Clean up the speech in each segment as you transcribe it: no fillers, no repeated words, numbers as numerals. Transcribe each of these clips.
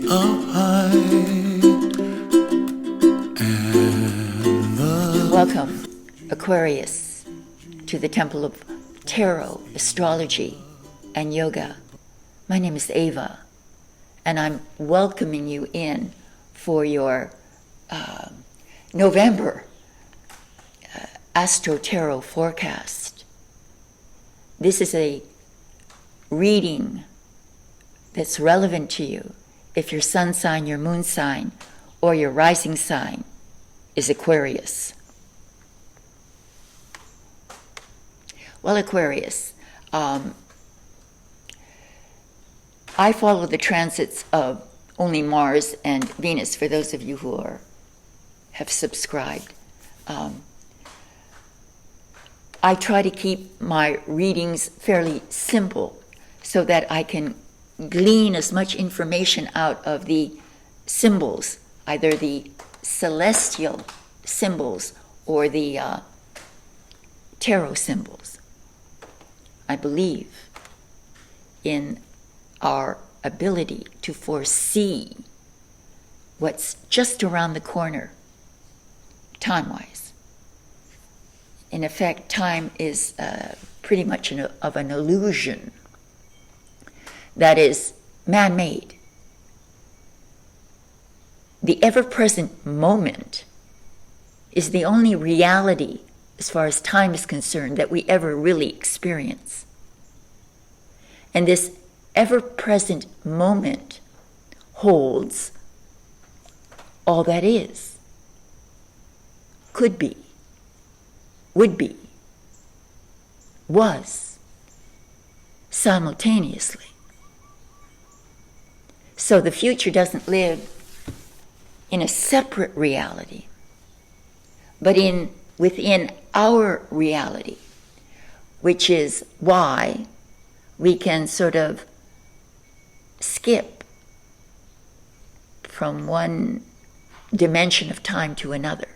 of height, and Welcome, Aquarius, to the Temple of Tarot, Astrology, and Yoga. My name is Ava, and I'm welcoming you in for your November Astro Tarot forecast. This is a reading that's relevant to you if your sun sign, your moon sign, or your rising sign is Aquarius. Well, Aquarius, I follow the transits of only Mars and Venus, for those of you who have subscribed. I try to keep my readings fairly simple so that I can glean as much information out of the symbols, either the celestial symbols or the tarot symbols. I believe in our ability to foresee what's just around the corner, time-wise. In effect, time is pretty much of an illusion that is man-made. The ever-present moment is the only reality, as far as time is concerned, that we ever really experience. And this ever-present moment holds all that is, could be, would be, was, simultaneously. So the future doesn't live in a separate reality, but within our reality, which is why we can sort of skip from one dimension of time to another.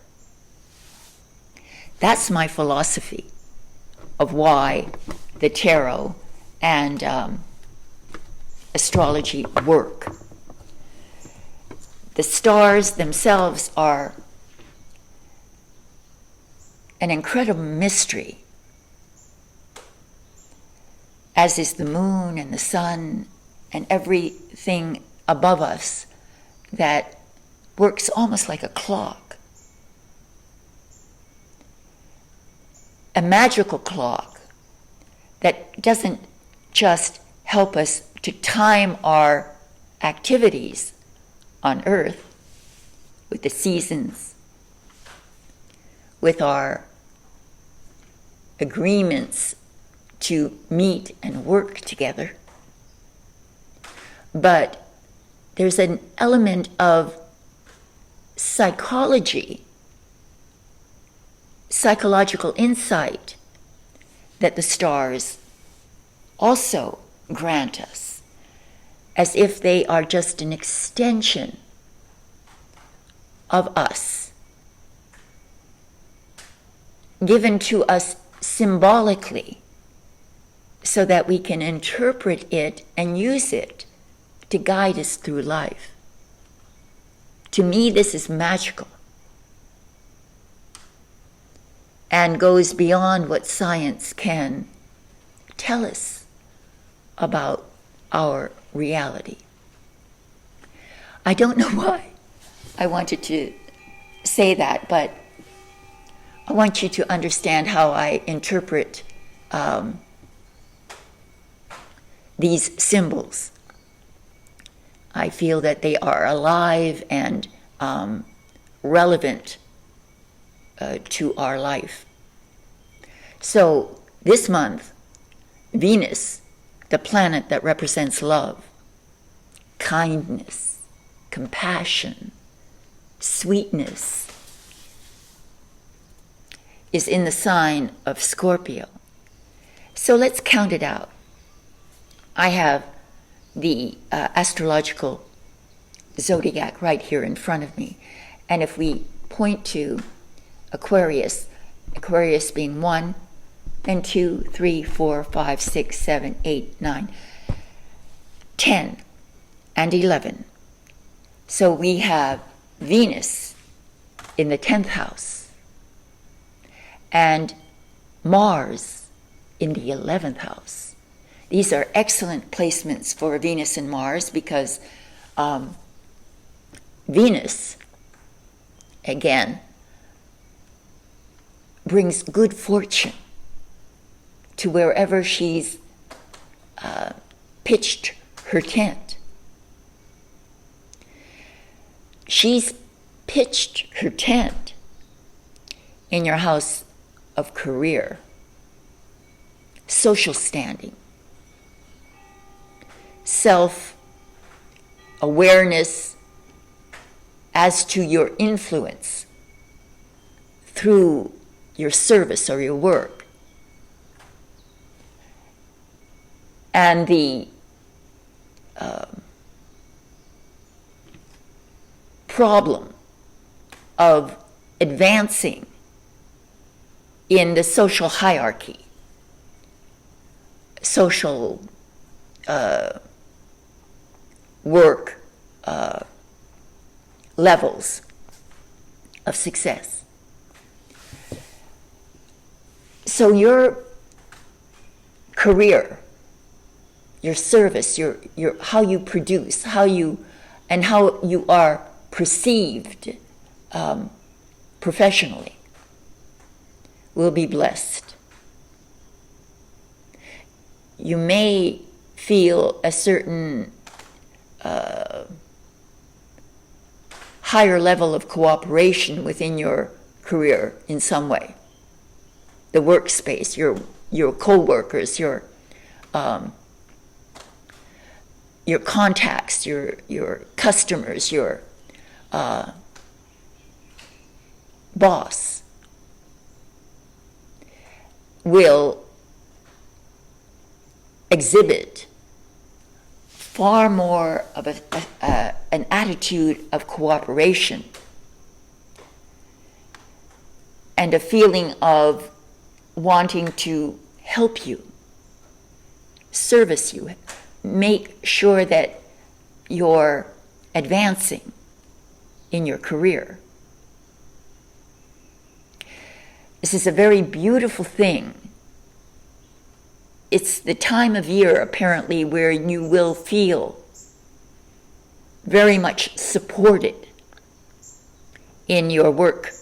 That's my philosophy of why the tarot and astrology work. The stars themselves are an incredible mystery, as is the moon and the sun and everything above us that works almost like a clock. A magical clock that doesn't just help us to time our activities on Earth with the seasons, with our agreements to meet and work together, but there's an element of psychological insight that the stars also grant us, as if they are just an extension of us, given to us symbolically so that we can interpret it and use it to guide us through life. To me, this is magical and goes beyond what science can tell us about our reality. I don't know why I wanted to say that, but I want you to understand how I interpret these symbols. I feel that they are alive and relevant to our life. So this month, Venus, the planet that represents love, kindness, compassion, sweetness, is in the sign of Scorpio. So let's count it out. I have the astrological zodiac right here in front of me. And if we point to Aquarius, Aquarius being 1, and 2, 3, 4, 5, 6, 7, 8, 9, 10, and 11. So we have Venus in the 10th house and Mars in the 11th house. These are excellent placements for Venus and Mars because Venus, again, brings good fortune to wherever she's pitched her tent. She's pitched her tent in your house of career, social standing, self-awareness as to your influence through your service or your work, and the problem of advancing in the social hierarchy, social work levels of success. So your career, your service, your how you produce, how you are perceived professionally will be blessed. You may feel a certain higher level of cooperation within your career in some way. The workspace, your co-workers, your contacts, your customers, your boss will exhibit far more of an attitude of cooperation and a feeling of wanting to help you, service you, make sure that you're advancing in your career. This is a very beautiful thing. It's the time of year, apparently, where you will feel very much supported in your work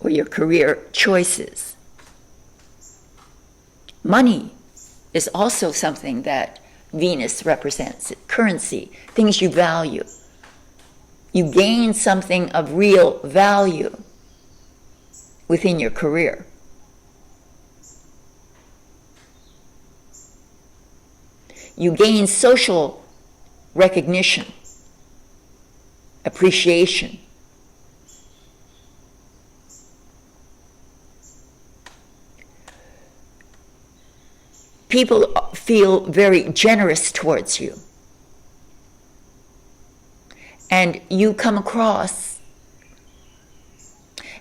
or your career choices. Money is also something that Venus represents. Currency, things you value. You gain something of real value within your career. You gain social recognition, appreciation. People feel very generous towards you. And you come across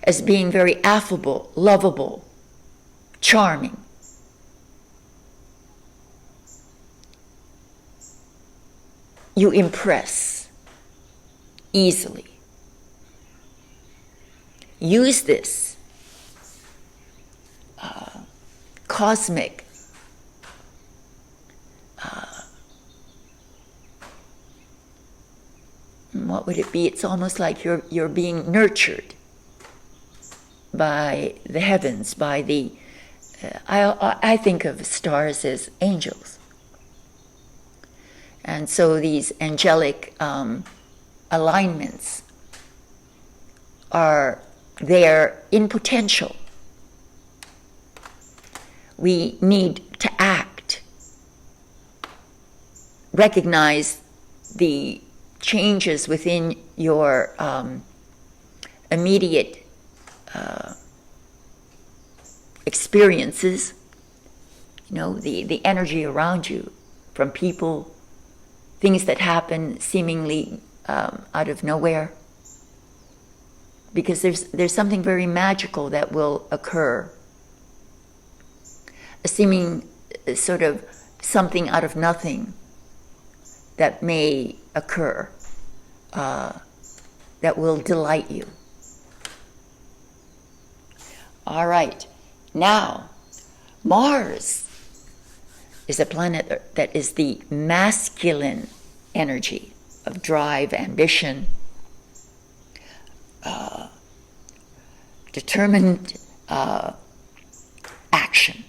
as being very affable, lovable, charming. You impress easily. Use this cosmic what would it be? It's almost like you're being nurtured by the heavens, by the I think of stars as angels. And so these angelic alignments are there in potential. We need to act, recognize the changes within your immediate experiences, the energy around you from people, things that happen seemingly out of nowhere, because there's something very magical that will occur, a seeming sort of something out of nothing that may occur that will delight you. All right, now Mars is a planet that is the masculine energy of drive, ambition, determined action.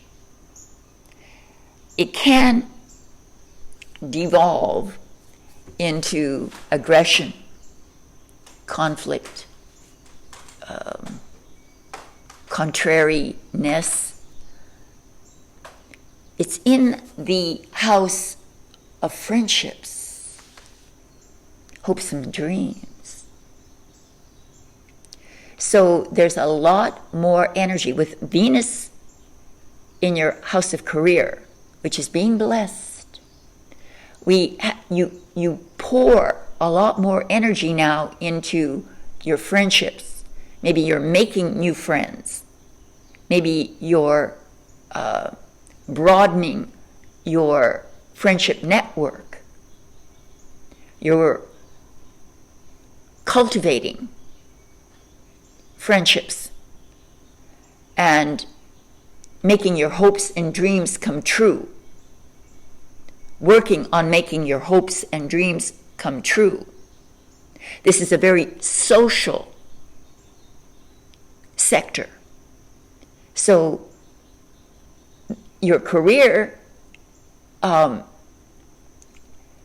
It can devolve into aggression, conflict, contrariness. It's in the house of friendships, hopes and dreams. So there's a lot more energy with Venus in your house of career, which is being blessed. You pour a lot more energy now into your friendships. Maybe you're making new friends. Maybe you're broadening your friendship network. You're cultivating friendships and making your hopes and dreams come true. Working on making your hopes and dreams come true. This is a very social sector. So your career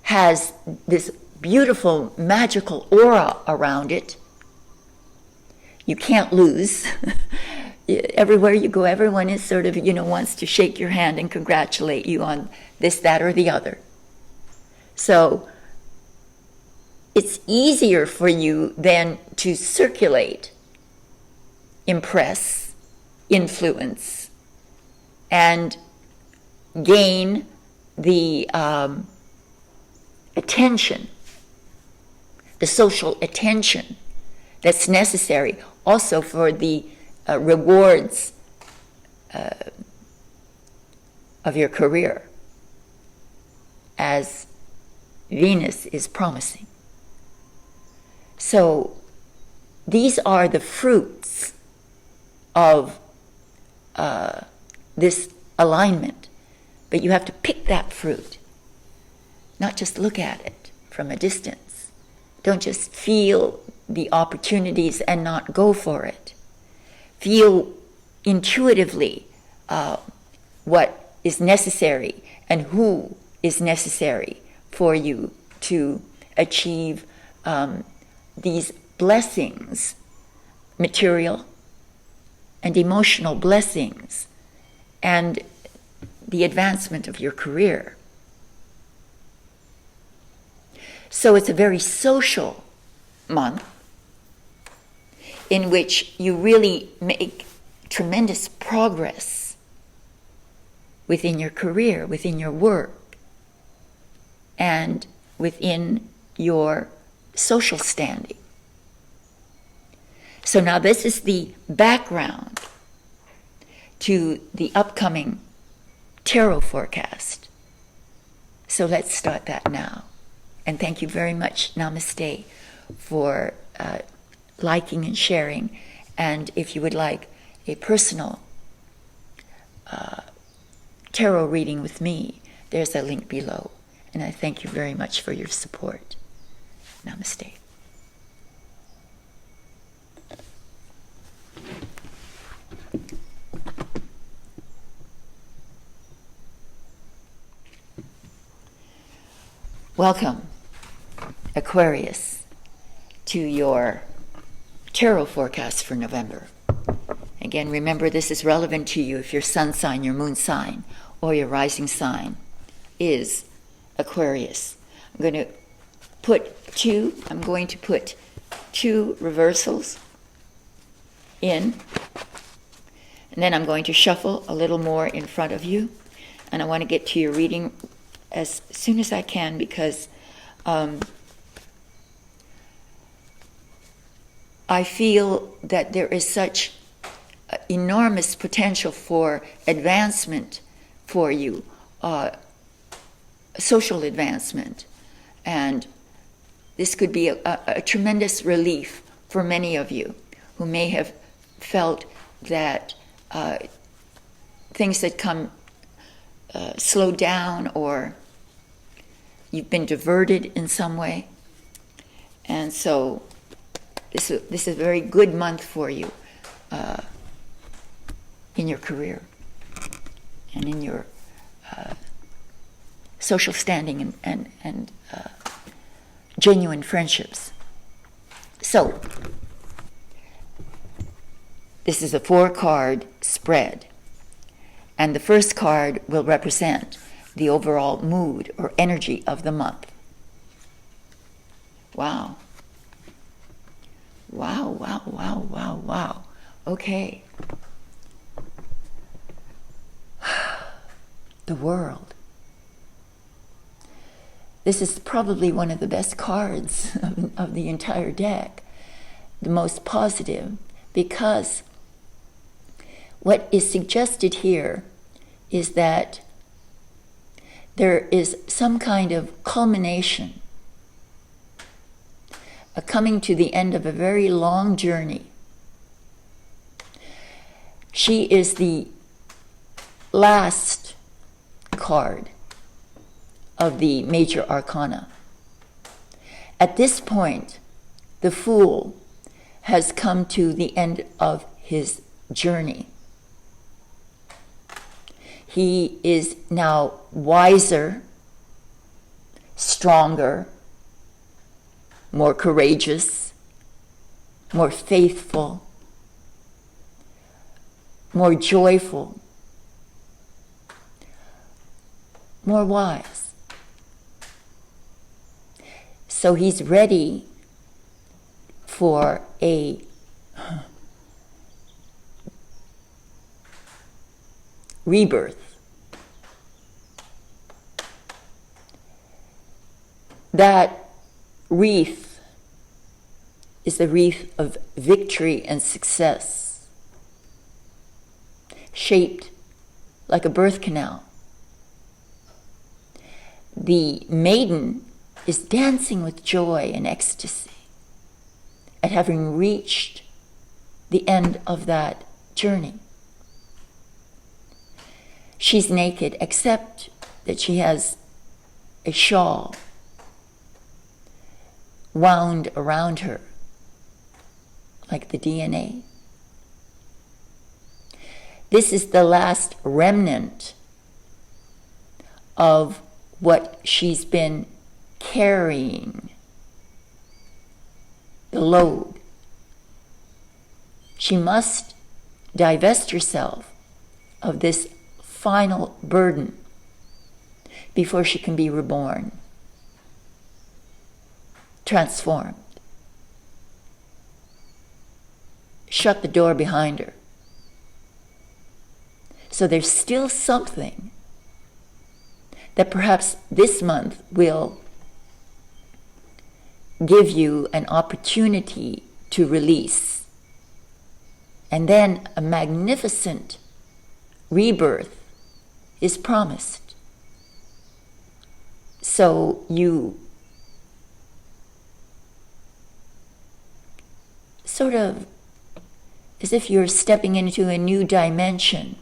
has this beautiful magical aura around it. You can't lose. Everywhere you go, everyone is sort of, wants to shake your hand and congratulate you on this, that, or the other. So it's easier for you then to circulate, impress, influence, and gain the attention, the social attention that's necessary also for the rewards of your career, as Venus is promising. So these are the fruits of this alignment, but you have to pick that fruit, not just look at it from a distance. Don't just feel the opportunities and not go for it. Feel intuitively what is necessary and who is necessary for you to achieve these blessings, material and emotional blessings, and the advancement of your career. So it's a very social month in which you really make tremendous progress within your career, within your work, and within your social standing. So now this is the background to the upcoming tarot forecast. So let's start that now. And thank you very much, Namaste, for liking and sharing. And if you would like a personal tarot reading with me, there's a link below. And I thank you very much for your support. Namaste. Welcome, Aquarius, to your tarot forecast for November. Again, remember this is relevant to you if your sun sign, your moon sign, or your rising sign is Aquarius. I'm going to put two reversals in, and then I'm going to shuffle a little more in front of you, and I want to get to your reading as soon as I can, because I feel that there is such enormous potential for advancement for you, social advancement, and This could be a tremendous relief for many of you who may have felt that things that come slow down, or you've been diverted in some way. And so this is a very good month for you in your career and in your social standing and genuine friendships. So this is a 4-card spread, and the first card will represent the overall mood or energy of the month. Wow. Wow, wow, wow, wow, wow. Okay. The World. This is probably one of the best cards of the entire deck, the most positive, because what is suggested here is that there is some kind of culmination, a coming to the end of a very long journey. She is the last card of the major arcana. At this point, the Fool has come to the end of his journey. He is now wiser, stronger, more courageous, more faithful, more joyful, more wise. So he's ready for a rebirth. That wreath is the wreath of victory and success, shaped like a birth canal. The maiden is dancing with joy and ecstasy at having reached the end of that journey. She's naked, except that she has a shawl wound around her like the DNA. This is the last remnant of what she's been carrying, the load. She must divest herself of this final burden before she can be reborn, transformed. Shut the door behind her. So there's still something that perhaps this month will give you an opportunity to release. And then a magnificent rebirth is promised. So you sort of, as if you're stepping into a new dimension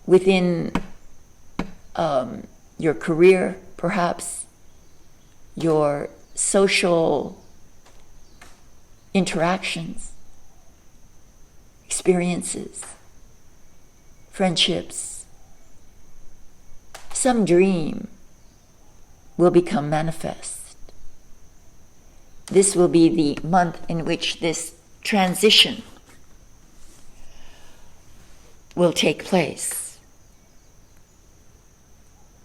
within your career, perhaps your social interactions, experiences, friendships. Some dream will become manifest. This will be the month in which this transition will take place.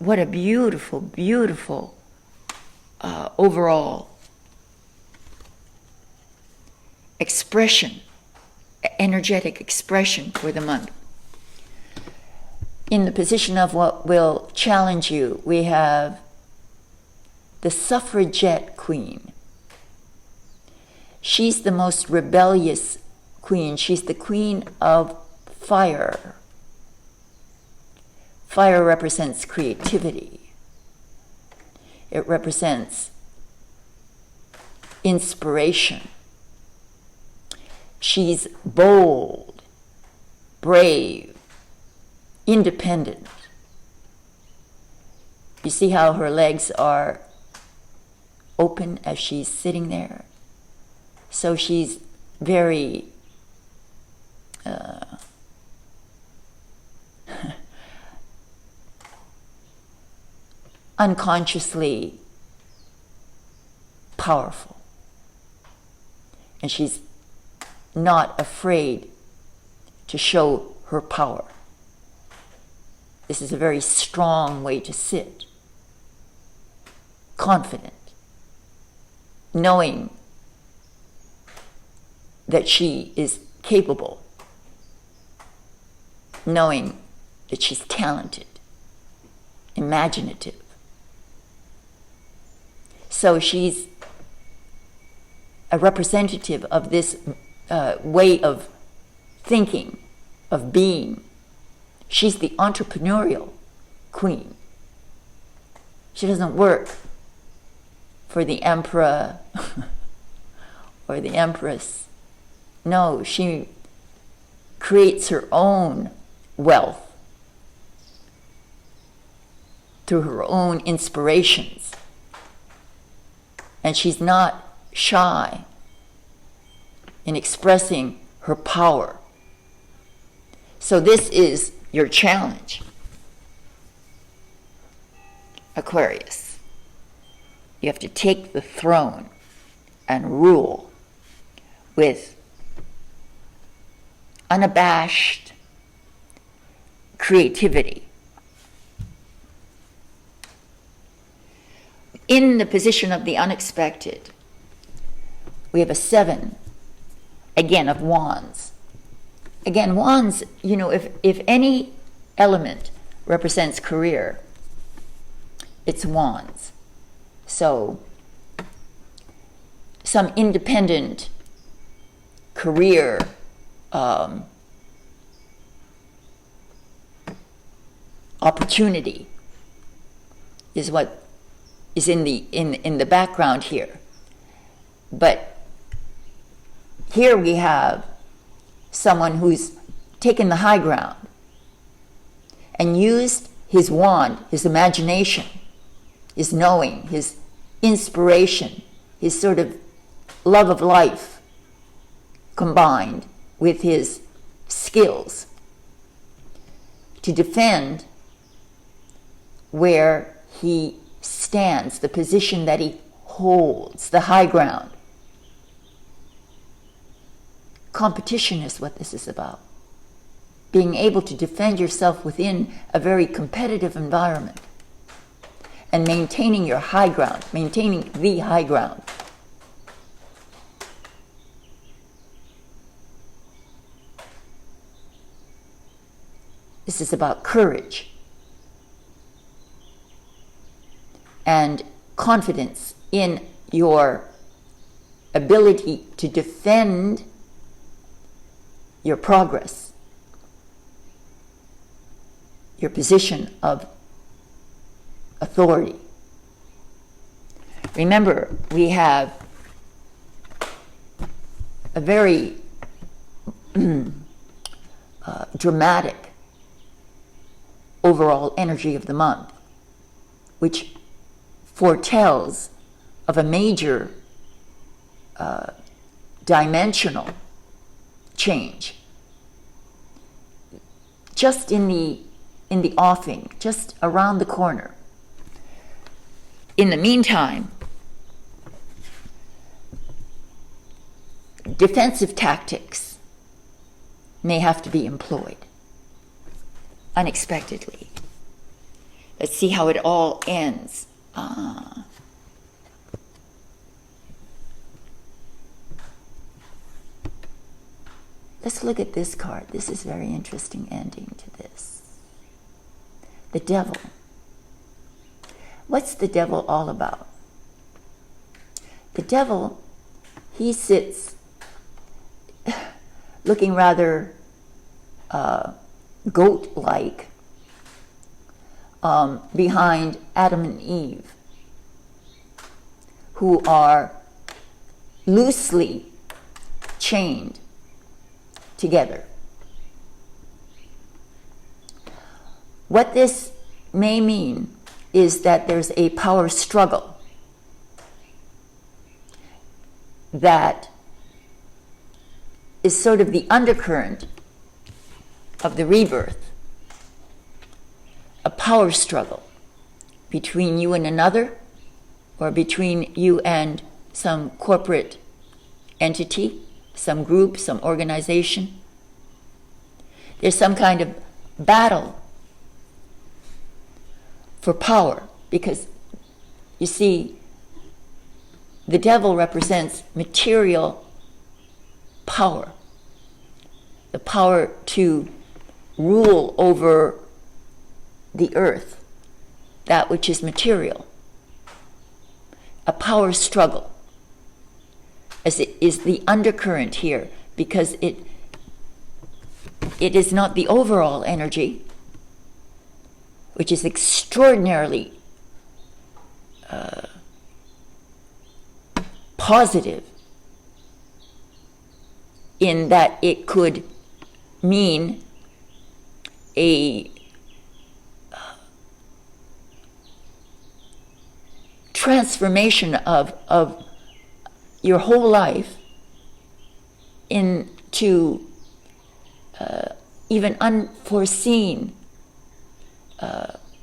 What a beautiful, beautiful overall expression, energetic expression for the month. In the position of what will challenge you, we have the suffragette queen. She's the most rebellious queen. She's the queen of fire. Fire represents creativity. It represents inspiration. She's bold, brave, independent. You see how her legs are open as she's sitting there? So she's very unconsciously powerful. And she's not afraid to show her power. This is a very strong way to sit. Confident. Knowing that she is capable. Knowing that she's talented. Imaginative. So she's a representative of this way of thinking, of being. She's the entrepreneurial queen. She doesn't work for the emperor or the empress. No, she creates her own wealth through her own inspirations. And she's not shy in expressing her power. So this is your challenge, Aquarius. You have to take the throne and rule with unabashed creativity. In the position of the unexpected, we have a 7, again, of wands. Again, wands, you know, if any element represents career, it's wands. So, some independent career opportunity is what is in the background here. But here we have someone who's taken the high ground and used his wand, his imagination, his knowing, his inspiration, his sort of love of life combined with his skills to defend where he stands, the position that he holds, the high ground. Competition is what this is about. Being able to defend yourself within a very competitive environment and maintaining your high ground, maintaining the high ground. This is about courage and confidence in your ability to defend your progress, your position of authority. Remember, we have a very dramatic overall energy of the month, which foretells of a major dimensional change. Just in the offing, just around the corner. In the meantime, defensive tactics may have to be employed unexpectedly. Let's see how it all ends. Let's look at this card. This is very interesting ending to this. The devil. What's the devil all about? The devil, he sits looking rather goat-like behind Adam and Eve, who are loosely chained together. What this may mean is that there's a power struggle that is sort of the undercurrent of the rebirth, a power struggle between you and another, or between you and some corporate entity, some group, some organization. There's some kind of battle for power, because you see, the devil represents material power, the power to rule over the earth, that which is material. A power struggle, as it is the undercurrent here, because it is not the overall energy, which is extraordinarily positive in that it could mean a transformation of your whole life into even unforeseen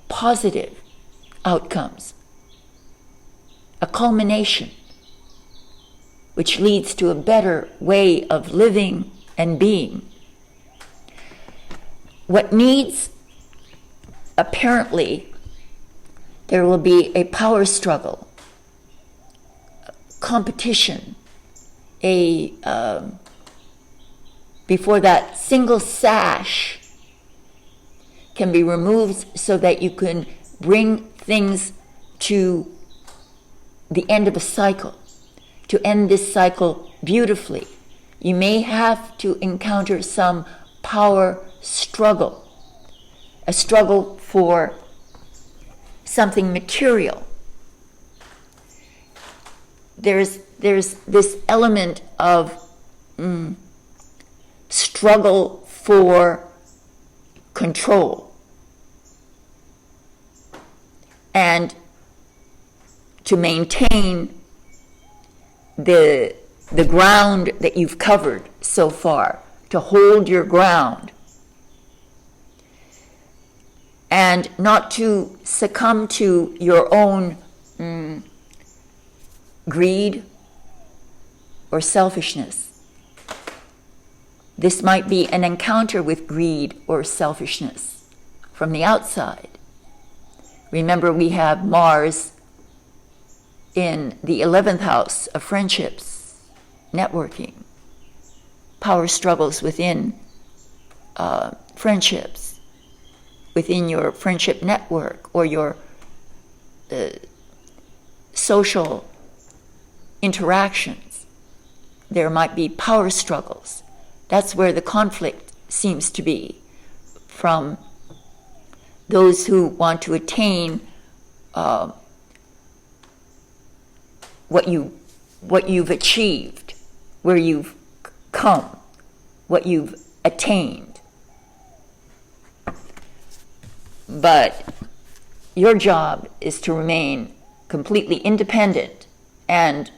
positive outcomes, a culmination which leads to a better way of living and being. What needs, apparently, there will be a power struggle, competition, before that single sash can be removed so that you can bring things to the end of a cycle, to end this cycle beautifully. You may have to encounter some power struggle, a struggle for something material. There's this element of struggle for control and to maintain the ground that you've covered so far, to hold your ground and not to succumb to your own greed or selfishness. This might be an encounter with greed or selfishness from the outside. Remember, we have Mars in the 11th house of friendships, networking, power struggles within friendships, within your friendship network or your social interactions. There might be power struggles. That's where the conflict seems to be, from those who want to attain what you've achieved, where you've come, what you've attained. But your job is to remain completely independent and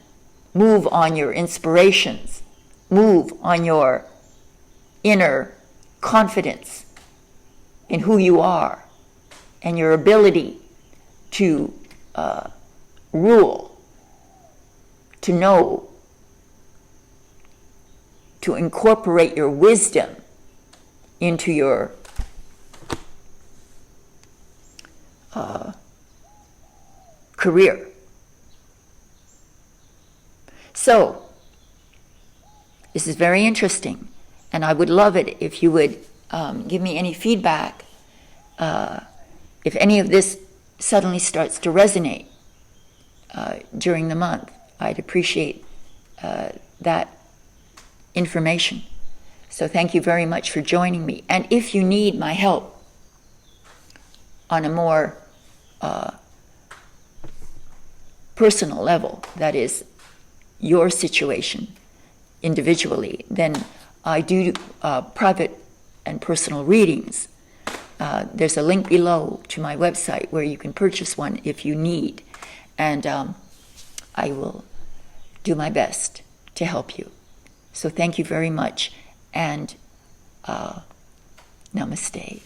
move on your inspirations, move on your inner confidence in who you are and your ability to rule, to know, to incorporate your wisdom into your career. So, this is very interesting, and I would love it if you would give me any feedback if any of this suddenly starts to resonate during the month. I'd appreciate that information. So thank you very much for joining me. And if you need my help on a more personal level, that is, your situation individually, then I do private and personal readings. There's a link below to my website where you can purchase one if you need. And I will do my best to help you. So thank you very much, and namaste.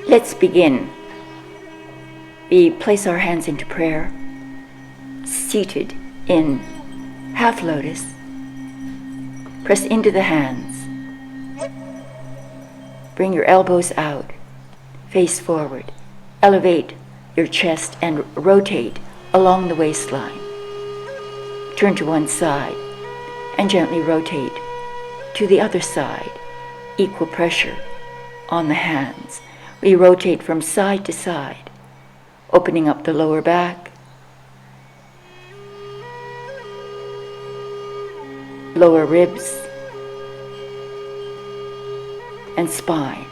Let's begin. We place our hands into prayer, seated in half lotus. Press into the hands. Bring your elbows out, face forward. Elevate your chest and rotate along the waistline. Turn to one side and gently rotate to the other side. Equal pressure on the hands. We rotate from side to side, opening up the lower back, lower ribs, and spine.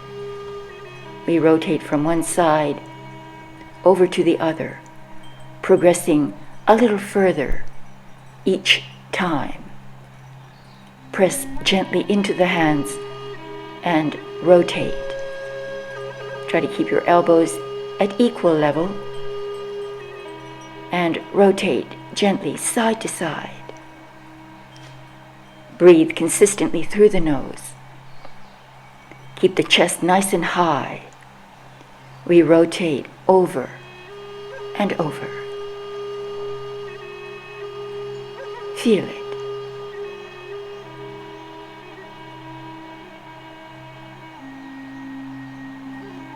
We rotate from one side over to the other, progressing a little further each time. Press gently into the hands and rotate. Try to keep your elbows at equal level and rotate gently side to side. Breathe consistently through the nose. Keep the chest nice and high. We rotate over and over. Feel it.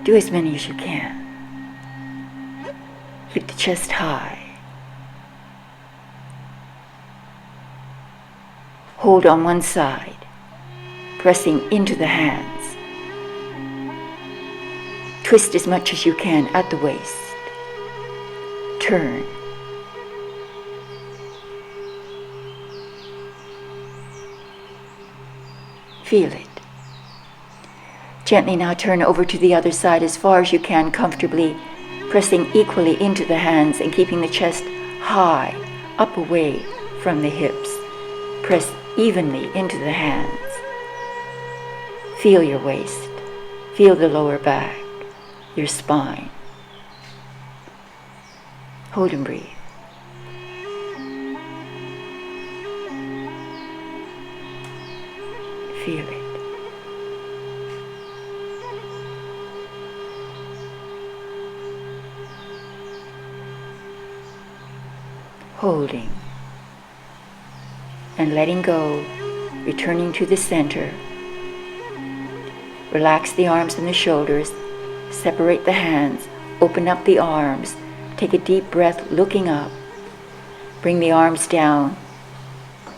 Do as many as you can. Keep the chest high. Hold on one side, pressing into the hands. Twist as much as you can at the waist. Turn. Feel it. Gently now turn over to the other side as far as you can comfortably, pressing equally into the hands and keeping the chest high, up away from the hips. Press evenly into the hands. Feel your waist. Feel the lower back, your spine. Hold and breathe. Feel it. Holding and letting go, returning to the center. Relax the arms and the shoulders, separate the hands, open up the arms, take a deep breath looking up. Bring the arms down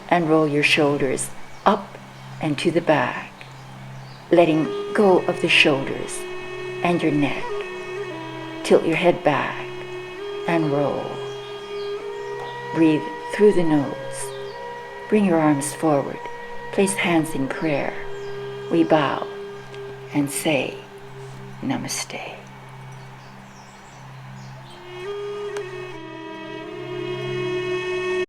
and roll your shoulders up and to the back, letting go of the shoulders and your neck. Tilt your head back and roll. Breathe through the nose. Bring your arms forward. Place hands in prayer. We bow and say Namaste.